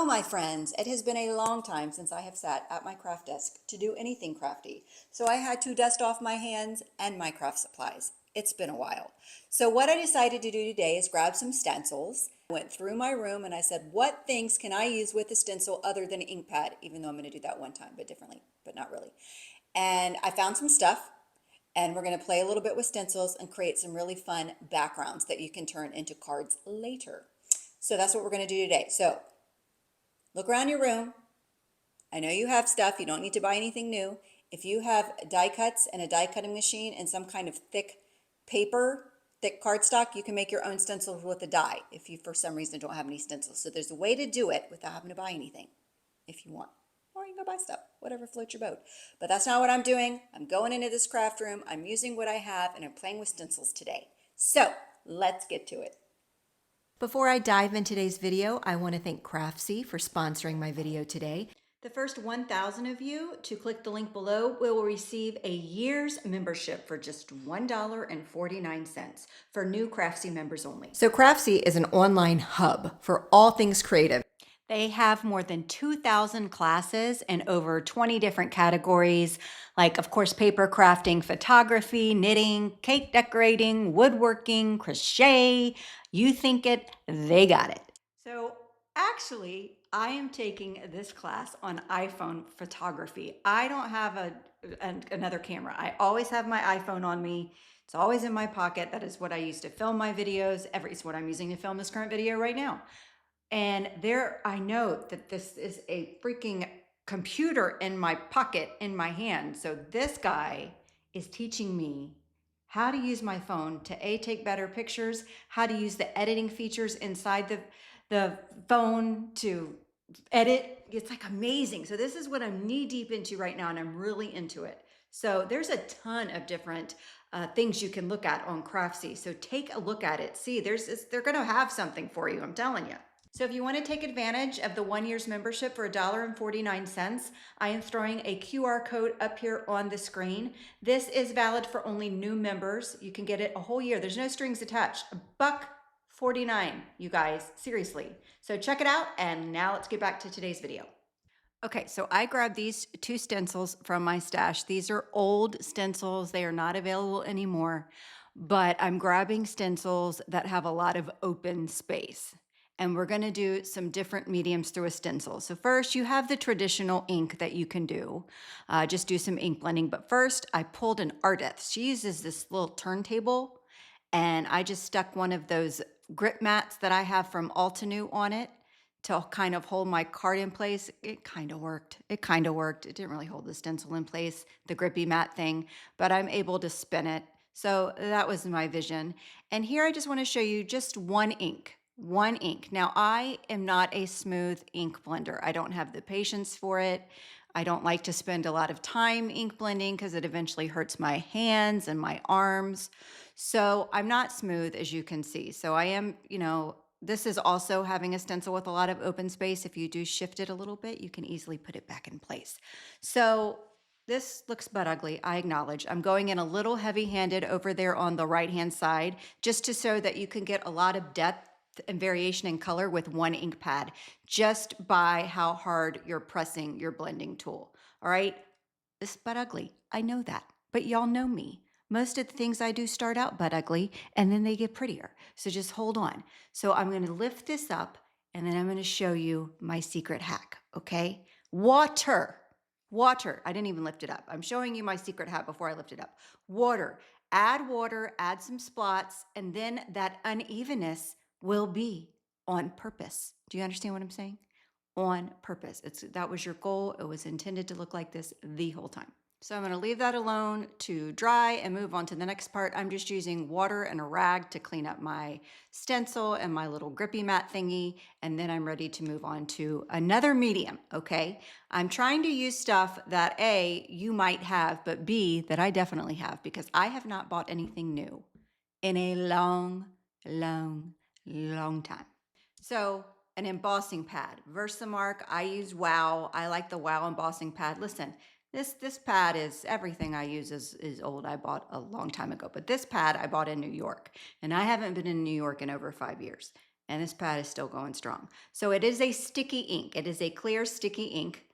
Well, my friends, it has been a long time since I have sat at my craft desk to do anything crafty, so I had to dust off my hands and my craft supplies. It's been a while. So what I decided to do today is grab some stencils. I went through my room and I said, what things can I use with a stencil other than an ink pad, even though I'm going to do that one time, but differently, but not really. And I found some stuff, and we're going to play a little bit with stencils and create some really fun backgrounds that you can turn into cards later. So that's what we're going to do today. So look around your room. I know you have stuff. You don't need to buy anything new. If you have die cuts and a die cutting machine and some kind of thick paper, thick cardstock, you can make your own stencils with a die if you for some reason don't have any stencils. So there's a way to do it without having to buy anything if you want. Or you can go buy stuff, whatever floats your boat. But that's not what I'm doing. I'm going into this craft room. I'm using what I have and I'm playing with stencils today. So let's get to it. Before I dive into today's video, I want to thank Craftsy for sponsoring my video today. The first 1,000 of you to click the link below will receive a year's membership for just $1.49 for new Craftsy members only. So Craftsy is an online hub for all things creative. They have more than 2,000 classes in over 20 different categories, like, of course, paper crafting, photography, knitting, cake decorating, woodworking, crochet. You think it, they got it. So actually, I am taking this class on iPhone photography. I don't have another camera. I always have my iPhone on me. It's always in my pocket. That is what I use to film my videos. It's what I'm using to film this current video right now. And I know that this is a freaking computer in my pocket, in my hand. So this guy is teaching me how to use my phone to take better pictures, how to use the editing features inside the phone to edit. It's like amazing. So this is what I'm knee deep into right now, and I'm really into it. So there's a ton of different things you can look at on Craftsy. So take a look at it. See, they're going to have something for you. I'm telling you. So if you want to take advantage of the 1 year's membership for $1.49, I am throwing a QR code up here on the screen. This is valid for only new members. You can get it a whole year. There's no strings attached. $1.49, you guys, seriously. So check it out, and now let's get back to today's video. Okay, so I grabbed these two stencils from my stash. These are old stencils. They are not available anymore, but I'm grabbing stencils that have a lot of open space. And we're going to do some different mediums through a stencil. So first, you have the traditional ink that you can do. Just do some ink blending. But first, I pulled an artist. She uses this little turntable, and I just stuck one of those grip mats that I have from Altenew on it to kind of hold my card in place. It kind of worked. It didn't really hold the stencil in place, the grippy mat thing, but I'm able to spin it. So that was my vision. And here I just want to show you just one ink. Now, I am not a smooth ink blender. I don't have the patience for it. I don't like to spend a lot of time ink blending because it eventually hurts my hands and my arms. So I'm not smooth, as you can see. So I am, this is also having a stencil with a lot of open space. If you do shift it a little bit, you can easily put it back in place. So this looks butt ugly, I acknowledge. I'm going in a little heavy-handed over there on the right-hand side, just to show that you can get a lot of depth and variation in color with one ink pad, just by how hard you're pressing your blending tool. All right, this is butt ugly. I know that, but y'all know me. Most of the things I do start out butt ugly, and then they get prettier. So just hold on. So I'm going to lift this up, and then I'm going to show you my secret hack, okay? Water. I didn't even lift it up. I'm showing you my secret hack before I lift it up. Water, add some splots, and then that unevenness will be on purpose. Do you understand what I'm saying? On purpose. That was your goal. It was intended to look like this the whole time. So I'm going to leave that alone to dry and move on to the next part. I'm just using water and a rag to clean up my stencil and my little grippy mat thingy, and then I'm ready to move on to another medium, okay? I'm trying to use stuff that A, you might have, but B, that I definitely have, because I have not bought anything new in a long time. So an embossing pad, Versamark. I use Wow. I like the Wow embossing pad. Listen, this pad is everything I use is old. I bought a long time ago, but this pad I bought in New York, and I haven't been in New York in over 5 years. and this pad is still going strong. So it is a sticky ink. It is a clear sticky ink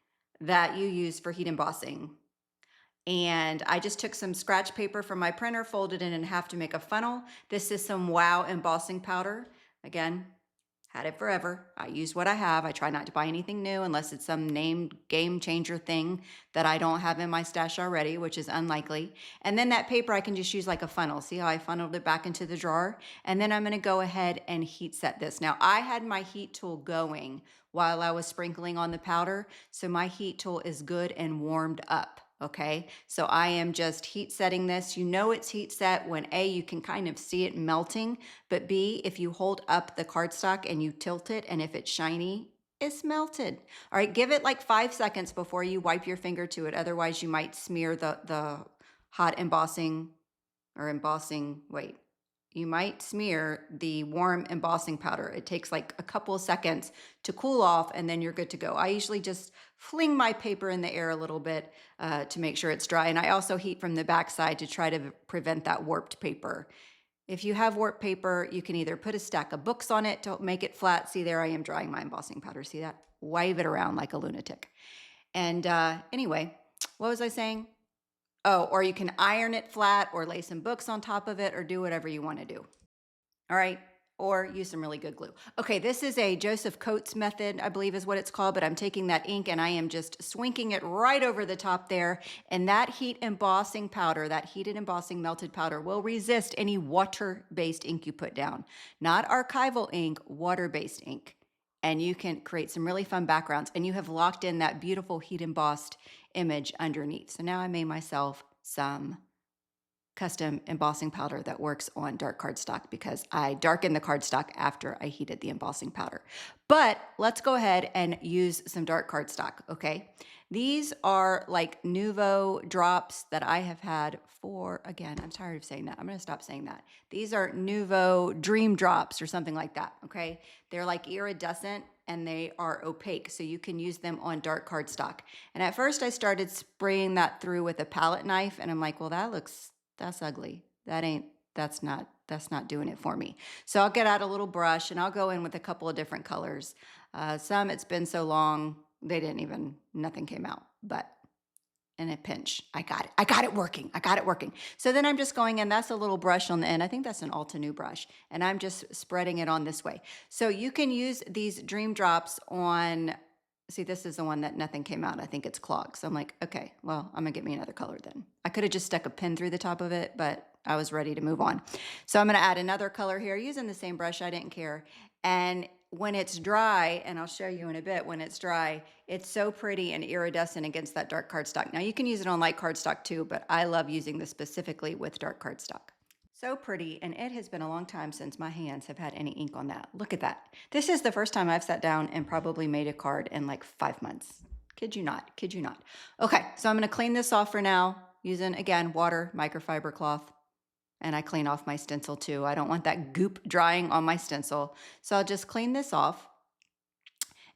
that you use for heat embossing. And I just took some scratch paper from my printer, folded it in half to make a funnel. This is some Wow embossing powder. Again, had it forever. I use what I have. I try not to buy anything new unless it's some named game changer thing that I don't have in my stash already, which is unlikely. And then that paper I can just use like a funnel. See how I funneled it back into the drawer? And then I'm gonna go ahead and heat set this. Now I had my heat tool going while I was sprinkling on the powder, so my heat tool is good and warmed up. Okay, so I am just heat setting this. You know it's heat set when A, you can kind of see it melting, but B, if you hold up the cardstock and you tilt it, and if it's shiny, it's melted. All right, give it like 5 seconds before you wipe your finger to it. Otherwise, you might smear the hot embossing or embossing, wait. You might smear the warm embossing powder. It takes like a couple of seconds to cool off and then you're good to go. I usually just fling my paper in the air a little bit to make sure it's dry. And I also heat from the backside to try to prevent that warped paper. If you have warped paper, you can either put a stack of books on it to make it flat. See, there I am drying my embossing powder. See that? Wave it around like a lunatic. And anyway, what was I saying? Oh, or you can iron it flat or lay some books on top of it or do whatever you want to do. All right. Or use some really good glue. Okay, this is a Joseph Coates method, I believe is what it's called, but I'm taking that ink and I am just swinking it right over the top there. And that heat embossing powder, that heated embossing melted powder will resist any water-based ink you put down. Not archival ink, water-based ink. And you can create some really fun backgrounds. And you have locked in that beautiful heat embossed image underneath. So now I made myself some custom embossing powder that works on dark cardstock because I darkened the cardstock after I heated the embossing powder. But let's go ahead and use some dark cardstock, okay? These are like Nouveau drops that I have had for, again, I'm tired of saying that. I'm gonna stop saying that. These are Nouveau Dream Drops or something like that, okay? They're like iridescent and they are opaque, so you can use them on dark cardstock. And at first I started spraying that through with a palette knife and I'm like, well, that's ugly. That's not doing it for me. So I'll get out a little brush and I'll go in with a couple of different colors. Some it's been so long, nothing came out, but in a pinch, I got it working. So then I'm just going in, that's a little brush on the end. I think that's an Alta New brush. And I'm just spreading it on this way. So you can use these Dream Drops on, see, this is the one that nothing came out. I think it's clogged. So I'm like, okay, well, I'm gonna get me another color then. I could have just stuck a pin through the top of it, but I was ready to move on. So I'm gonna add another color here using the same brush. I didn't care. And when it's dry, and I'll show you in a bit, when it's dry, it's so pretty and iridescent against that dark cardstock. Now you can use it on light cardstock too, but I love using this specifically with dark cardstock. So pretty, and it has been a long time since my hands have had any ink on that. Look at that. This is the first time I've sat down and probably made a card in like 5 months. Kid you not. Okay, so I'm gonna clean this off for now using, again, water, microfiber cloth, and I clean off my stencil too. I don't want that goop drying on my stencil. So I'll just clean this off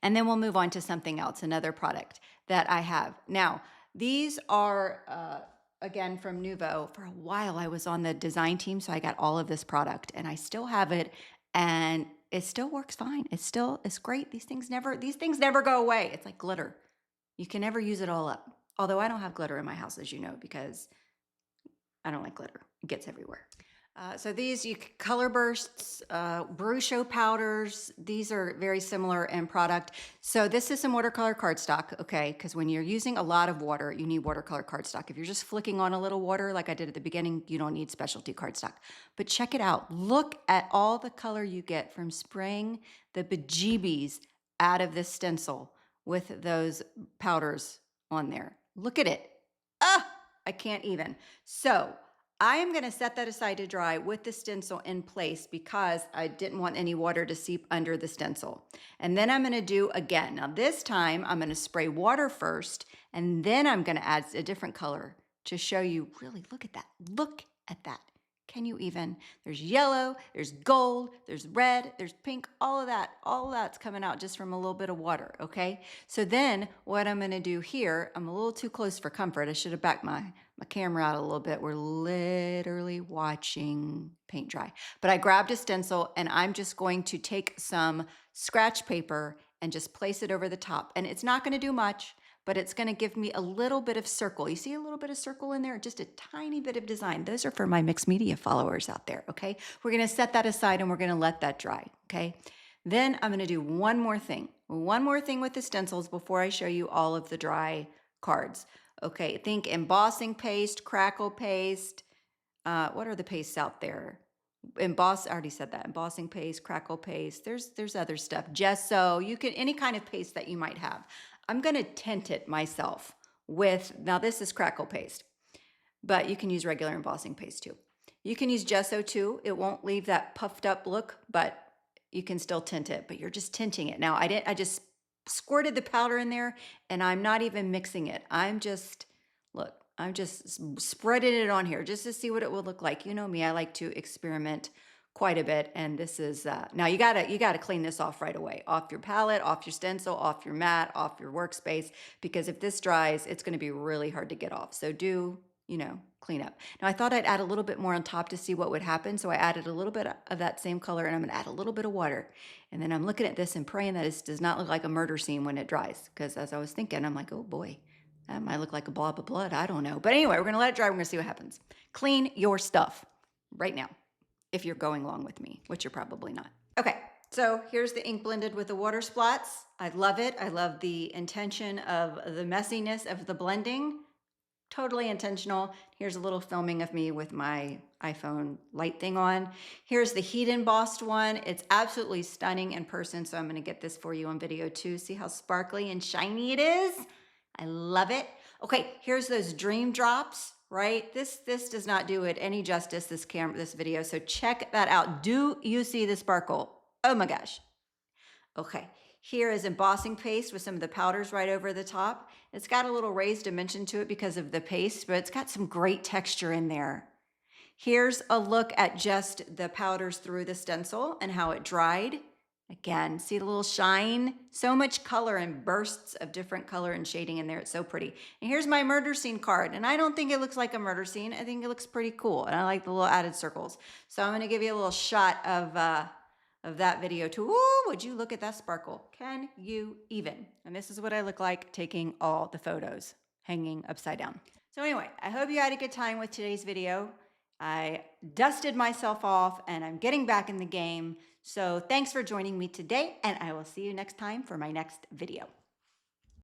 and then we'll move on to something else, another product that I have. Now, these are, again, from Nouveau. For a while, I was on the design team, so I got all of this product, and I still have it, and it still works fine. It's great. These things never go away. It's like glitter. You can never use it all up. Although I don't have glitter in my house, as you know, because I don't like glitter. It gets everywhere. So these color bursts, Brucho powders, these are very similar in product. So this is some watercolor cardstock, okay? Because when you're using a lot of water, you need watercolor cardstock. If you're just flicking on a little water like I did at the beginning, you don't need specialty cardstock. But check it out. Look at all the color you get from spraying the bejeebies out of this stencil with those powders on there. Look at it. I can't even. So I am going to set that aside to dry with the stencil in place because I didn't want any water to seep under the stencil. And then I'm going to do again. Now this time I'm going to spray water first and then I'm going to add a different color to show you really, look at that. Look at that. Can you even? There's yellow, there's gold, there's red, there's pink, all of that's coming out just from a little bit of water, okay? So then what I'm gonna do here, I'm a little too close for comfort. I should have backed my camera out a little bit. We're literally watching paint dry. But I grabbed a stencil and I'm just going to take some scratch paper and just place it over the top. And it's not gonna do much, but it's gonna give me a little bit of circle. You see a little bit of circle in there? Just a tiny bit of design. Those are for my mixed media followers out there, okay? We're gonna set that aside and we're gonna let that dry, okay? Then I'm gonna do one more thing with the stencils before I show you all of the dry cards. Okay, think embossing paste, crackle paste. What are the pastes out there? I already said that. Embossing paste, crackle paste. There's other stuff. Gesso. You can any kind of paste that you might have. I'm gonna tint it myself with, now this is crackle paste, but you can use regular embossing paste too. You can use gesso too. It won't leave that puffed up look, but you can still tint it, but you're just tinting it. Now I just squirted the powder in there and I'm not even mixing it. I'm just spreading it on here just to see what it will look like. You know me, I like to experiment quite a bit. And this is, now you gotta clean this off right away, off your palette, off your stencil, off your mat, off your workspace, because if this dries, it's gonna be really hard to get off. So do, clean up. Now I thought I'd add a little bit more on top to see what would happen. So I added a little bit of that same color and I'm gonna add a little bit of water. And then I'm looking at this and praying that it does not look like a murder scene when it dries. Because as I was thinking, I'm like, oh boy, that might look like a blob of blood. I don't know. But anyway, we're gonna let it dry. We're gonna see what happens. Clean your stuff right now, if you're going along with me, which you're probably not. Okay, so here's the ink blended with the water splats. I love it. I love the intention of the messiness of the blending. Totally intentional. Here's a little filming of me with my iPhone light thing on. Here's the heat embossed one. It's absolutely stunning in person, so I'm gonna get this for you on video too. See how sparkly and shiny it is? I love it. Okay, here's those dream drops, right? This does not do it any justice, this video, so check that out. Do you see the sparkle? Oh my gosh. Okay, here is embossing paste with some of the powders right over the top. It's got a little raised dimension to it because of the paste, but it's got some great texture in there. Here's a look at just the powders through the stencil and how it dried. Again, see the little shine? So much color and bursts of different color and shading in there. It's so pretty. And here's my murder scene card. And I don't think it looks like a murder scene. I think it looks pretty cool. And I like the little added circles. So I'm gonna give you a little shot of that video too. Ooh, would you look at that sparkle? Can you even? And this is what I look like taking all the photos hanging upside down. So anyway, I hope you had a good time with today's video. I dusted myself off and I'm getting back in the game. So thanks for joining me today and I will see you next time for my next video.